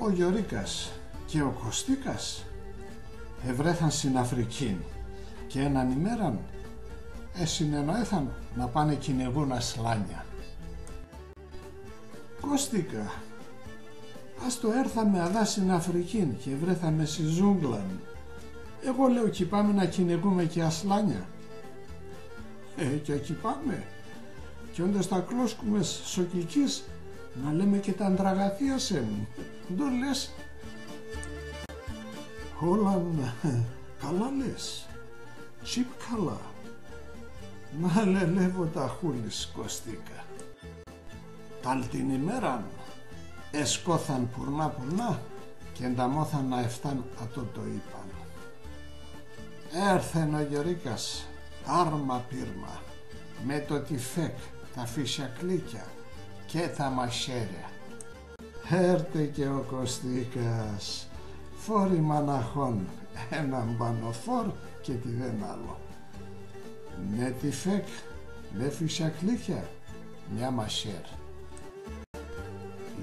Ο Γιωρίκας και ο Κωστίκας ευρέθαν στην Αφρική και έναν ημέραν συνεννοήθαν να πάνε κυνηγούν ασλάνια. Κώστικα, ας το έρθαμε αδά στην Αφρική και βρέθαμε στη ζούγκλα. Εγώ λέω κι πάμε να κυνηγούμε και ασλάνια. Και εκεί πάμε. Και όντας τα κλώσκουμε σοκικής να λέμε και τα αντραγαθία σε μου. Το λες. Όλα καλά λες. Τσιπ καλά. Μα λελεύω τα χούλης Κωστίκα. Τάλ την ημέραν εσκόθαν πουρνά και ενταμώθαν να εφτάν ατό το είπαν. Έρθεν ο Γιωρίκας άρμα πύρμα με το τυφέκ, τα φυσιακλίκια και τα μαχαίρια. Έρθε και ο Κωστίκας φόρη μαναχών, έναν πανοφόρ και τι δεν άλλο. Με τυφέκ, με φυσιακλίκια, μια μαχαίρ.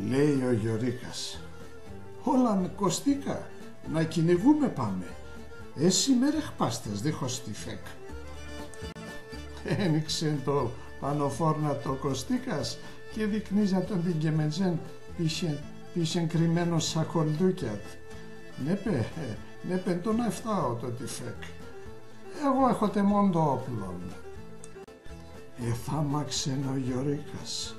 Λέει ο Γιωρίκας, όλαν Κωστίκα, να κυνηγούμε πάμε. Εσύ με ρεχπάστες δίχως τυφέκ. Ένοιξε το πανοφόρνα το Κωστίκας και δεικνύζα τον την κεμετζέν πίσεν κρυμμένος σακολδούκιατ. Ναι πε το να εφτάω το τυφέκ. Εγώ έχω τεμόν το όπλον. Εφάμαξεν ο Γιωρίκας.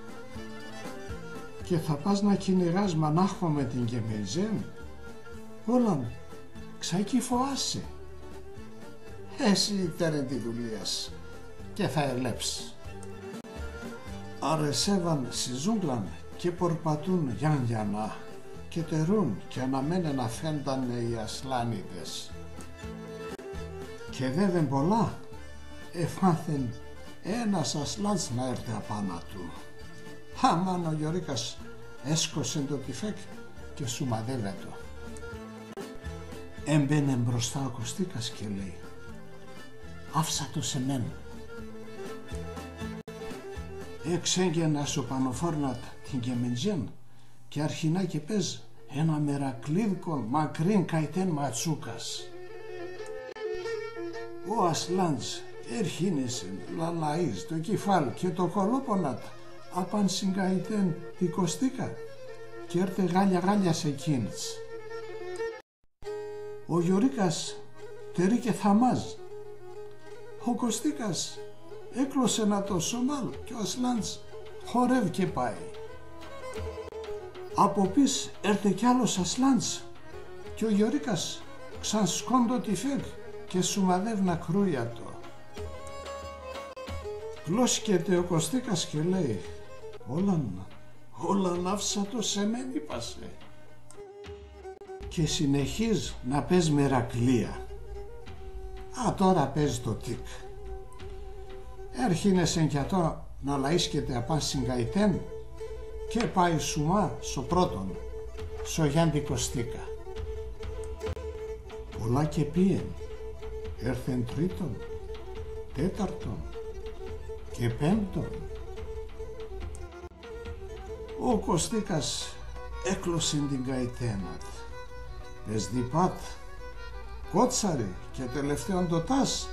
Και θα πας να κυνηγάς μανάχο με την κεμετζέν. Όλαν ξαϊκή φοάσαι. Εσύ τέρεν τη δουλειάς και θα ελέψεις. Αρεσέβαν στη ζούγκλαν και πορπατούν γιάννα και τερούν και αναμένε να φέντανε οι ασλάνιδες. Και δέδεν πολλά εφάθεν ένας ασλάνς να έρθει απάνω του. Αμάν ο Γιωρίκας έσκωσε το τυφέκ και σουμαδεύε το. Έμπαινε μπροστά ο Κωστίκας και λέει, άφησα το σε μένα. Εξέγγαινα σου πανοφόρνατ την κεμεντζέν και αρχινά και πες ένα μερακλίδικον μακρίν καητέν ματσούκας. Ο ασλάντς ερχίνεσεν λαλαΐς το κεφάλ και το κολόπονατ απαν συγκαητέν τη Κωστίκα και έρθε γάλια σε εκείνης. Ο Γιωρίκας τερί και θαμάζ. Ο Κωστίκας έκλωσε να το σωμάλ και ο ασλάντς χορεύει και πάει. Από πίσω έρθε κι άλλος ασλάντς και ο Γιωρίκας ξανσκόντο τυφέκ και σουμαδεύνα κρούια το. Κλώσκεται ο Κωστίκας και λέει, όλαν άφησα το σε μεν είπασε. Και συνεχίζει να πες μερακλία. Τώρα παίζει το τικ. Έρχινεσεν κι ατό να λαΐσκεται απάν συγκαητέν και πάει σουμά στο πρώτον, στο Γιάννη Κωστίκα. Πολλά και πήγεν, έρθεν τρίτον, τέταρτον και πέμπτον. Ο Κωστίκας έκλωσεν την καητένατ. Εσδιπάτ, κότσαρη και τελευταίον το τάς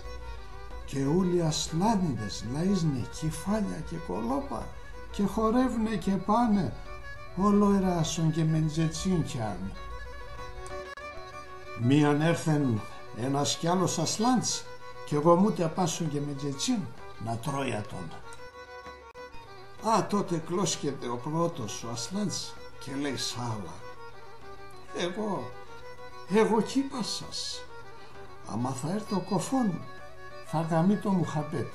και ούλοι ασλάνιδες λαΐσνε κεφάλια και κολόπα και χορεύνε και πάνε όλο εράσον και μεντζετσίνκιαν. Μίαν έρθεν ένας κι άλλος ασλάντς και εγώ μούτε απάσουν και μεντζετσίν να τρώει ατόν. Τότε κλώσκεται ο πρώτος ο ασλάντς και λέει σάλα. Εγώ κοίπα σας. Άμα θα έρθει ο κοφόν θα γαμεί το Μουχαμπέτ.